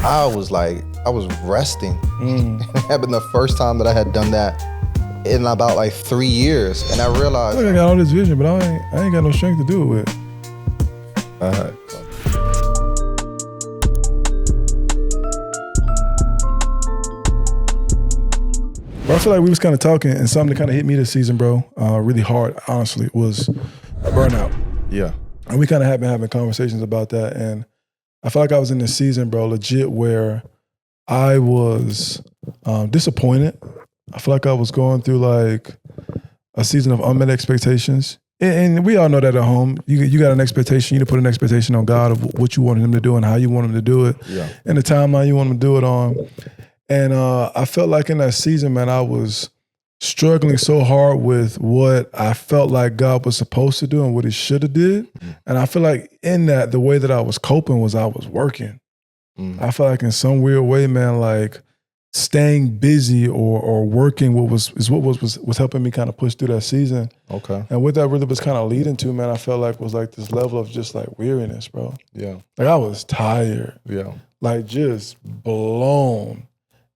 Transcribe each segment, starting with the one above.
I was resting. It had been the first time that I had done that in about like 3 years. And I realized I got all this vision, but I ain't got no strength to do it with. But I feel like we was kind of talking, and something that kind of hit me this season, bro, really hard, honestly, was burnout. Yeah. And we kind of have been having conversations about that. And I feel like I was in this season, bro, legit, where I was disappointed. I feel like I was going through like a season of unmet expectations. And we all know that at home. You got an expectation. You need to put an expectation on God of what you want him to do and how you want him to do it. Yeah. And the timeline you want him to do it on. And I felt like in that season, man, I was struggling so hard with what I felt like God was supposed to do and what he should have did. And I feel like in that, the way that I was coping was I was working. I feel like in some weird way, man, like staying busy or working what was helping me kind of push through that season. Okay. And what that really was kind of leading to, man, I felt like was like this level of just like weariness, bro. Yeah. Like I was tired. Yeah. Like just blown.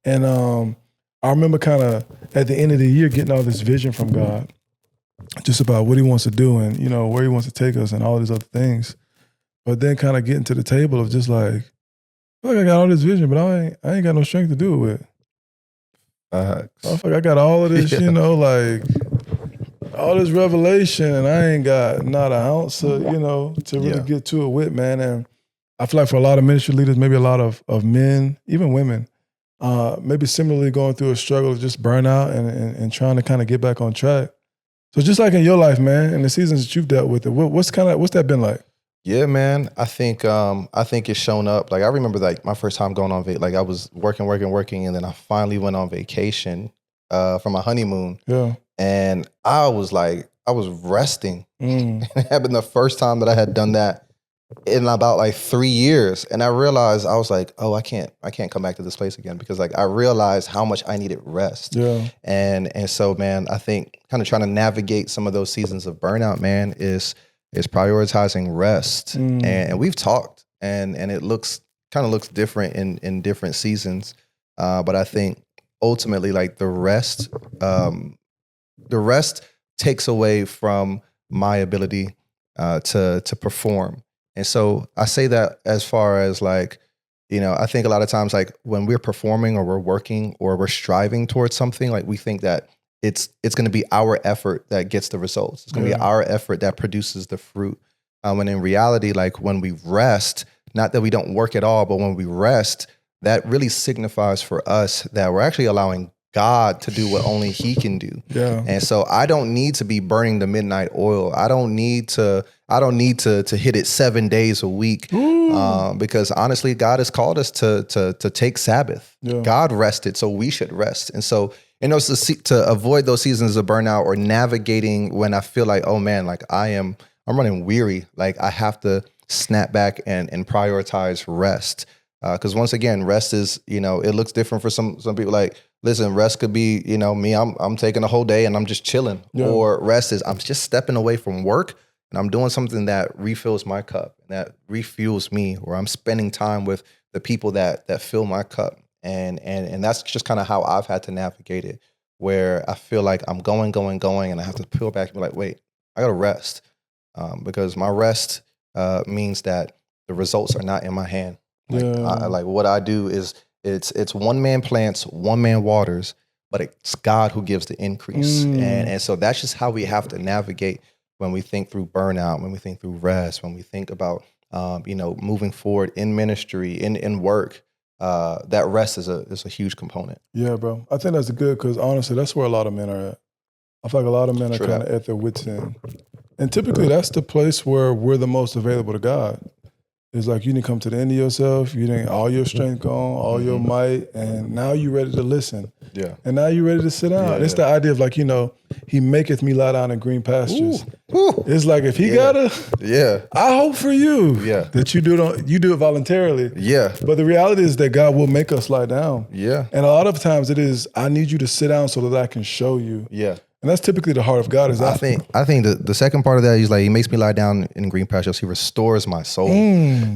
And I remember kind of at the end of the year getting all this vision from God just about what he wants to do and, you know, where he wants to take us and all these other things. But then kind of getting to the table of just like, I feel like I got all this vision, but I ain't got no strength to do it with. I feel like I got all of this, you know, like all this revelation and I ain't got not an ounce of, you know, to really get to it with, man. And I feel like for a lot of ministry leaders, maybe a lot of men, even women, maybe similarly going through a struggle of just burnout and trying to kind of get back on track. So just like in your life, man, in the seasons that you've dealt with it, what's that been like? Yeah, man. I think it's shown up. Like I remember like my first time going on like I was working, and then I finally went on vacation for my honeymoon. Yeah. And I was resting. It had been the first time that I had done that in about like 3 years. And I realized I was like, oh, I can't come back to this place again because like I realized how much I needed rest. Yeah. And so, man, I think kind of trying to navigate some of those seasons of burnout, man, is prioritizing rest. And we've talked and it looks different in different seasons. But I think ultimately like the rest takes away from my ability to perform. And so I say that as far as like, you know, I think a lot of times like when we're performing or we're working or we're striving towards something, like we think that it's going to be our effort that gets the results. It's going to be our effort that produces the fruit. When in reality, like when we rest, not that we don't work at all, but when we rest, that really signifies for us that we're actually allowing God to do what only he can do. Yeah. And so I don't need to be burning the midnight oil. I don't need to hit it 7 days a week. Because honestly, God has called us to take Sabbath. Yeah. God rested, so we should rest. And so, you know, to avoid those seasons of burnout or navigating when I feel like, oh man, like I'm running weary. Like I have to snap back and prioritize rest. Because once again, rest is, you know, it looks different for some people. Like, listen, rest could be, you know, me, I'm taking a whole day and I'm just chilling. Yeah. Or rest is I'm just stepping away from work and I'm doing something that refills my cup and that refuels me, or I'm spending time with the people that fill my cup. And that's just kind of how I've had to navigate it, where I feel like I'm going, and I have to peel back and be like, wait, I got to rest. Because my rest means that the results are not in my hand. Like, what I do is it's one man plants, one man waters, but it's God who gives the increase. And so that's just how we have to navigate when we think through burnout, when we think through rest, when we think about, you know, moving forward in ministry, in work. That rest is a huge component. Yeah, bro. I think that's good because honestly, that's where a lot of men are at. I feel like a lot of men are kind of at their wits' end. And typically that's the place where we're the most available to God. It's like you didn't come to the end of yourself, you didn't all your strength gone, all your might, and now you're ready to listen. Yeah. And now you're ready to sit down. It's the idea of like, you know, he maketh me lie down in green pastures. It's like if he gotta, I hope for you that you do it voluntarily. Yeah. But the reality is that God will make us lie down. Yeah. And a lot of times it is, I need you to sit down so that I can show you. Yeah. And that's typically the heart of God. Is I think the second part of that, he's like, he makes me lie down in green pastures. He restores my soul.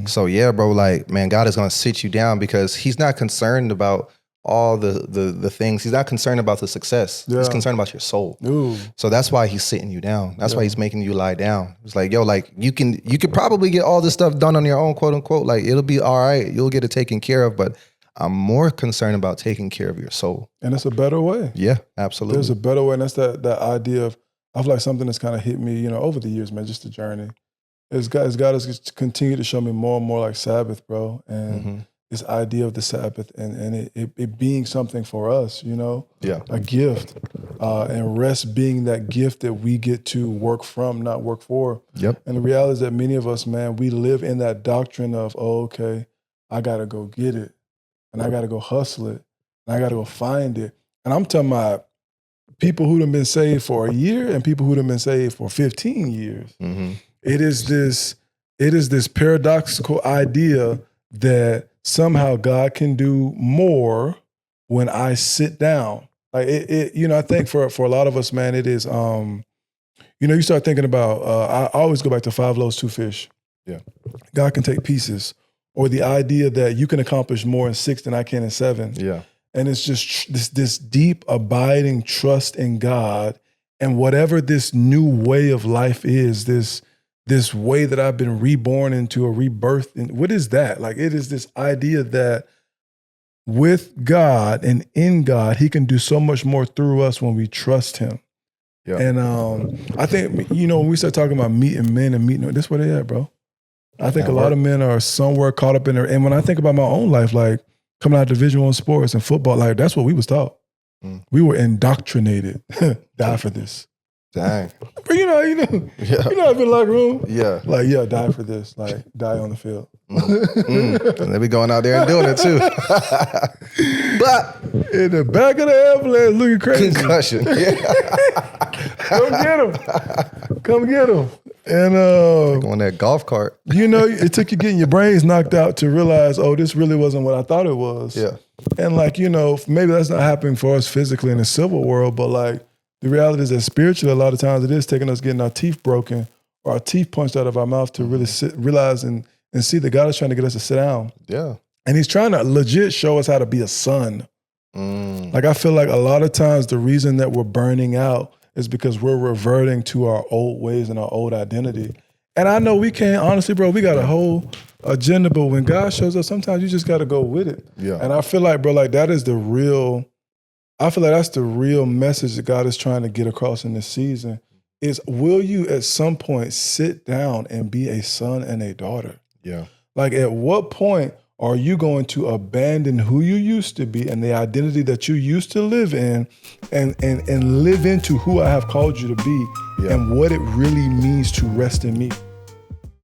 So yeah, bro, like, man, God is going to sit you down because he's not concerned about all the things. He's not concerned about the success. He's concerned about your soul. Ooh. So that's why he's sitting you down. That's why he's making you lie down. It's like, yo, like you could probably get all this stuff done on your own, quote unquote. Like it'll be all right. You'll get it taken care of, but I'm more concerned about taking care of your soul. And it's a better way. Yeah, absolutely. There's a better way. And that's that idea of, I feel like something that's kind of hit me, over the years, man, just the journey. God has continued to show me more and more like Sabbath, bro. And this idea of the Sabbath and it being something for us, a gift. And rest being that gift that we get to work from, not work for. Yep. And the reality is that many of us, man, we live in that doctrine of, okay, I got to go get it. And I got to go hustle it. And I got to go find it. And I'm talking about people who have been saved for a year and people who have been saved for 15 years. It is this paradoxical idea that somehow God can do more when I sit down. Like I think for a lot of us, man, it is, you start thinking about, I always go back to 5 loaves, 2 fish. Yeah. God can take pieces. Or the idea that you can accomplish more in 6 than I can in 7. Yeah. And it's just this deep, abiding trust in God and whatever this new way of life is, this way that I've been reborn into a rebirth. And what is that? Like, it is this idea that with God and in God, he can do so much more through us when we trust him. Yeah. And I think, when we start talking about meeting men and meeting, that's where they at, bro. I think a lot of men are somewhere caught up in there. And when I think about my own life, like coming out of Division I sports and football, like that's what we was taught. We were indoctrinated. Die for this. Dang. But I've been in the locker room. Yeah. Like, die for this. Like, die on the field. And they be going out there and doing it too. But in the back of the ambulance, looking crazy. Concussion. Yeah. Come get him. And on that golf cart. It took you getting your brains knocked out to realize, this really wasn't what I thought it was. Yeah. And like, maybe that's not happening for us physically in the civil world, but like the reality is that spiritually, a lot of times it is taking us getting our teeth broken or our teeth punched out of our mouth to really realize and see that God is trying to get us to sit down. Yeah. And he's trying to legit show us how to be a son. Like, I feel like a lot of times the reason that we're burning out is because we're reverting to our old ways and our old identity. And I know we can't, honestly, bro, we got a whole agenda, but when God shows up, sometimes you just got to go with it. Yeah. And I feel like, bro, like that's the real message that God is trying to get across in this season is, will you at some point sit down and be a son and a daughter? Yeah. Like, at what point are you going to abandon who you used to be and the identity that you used to live in and live into who I have called you to be and what it really means to rest in me?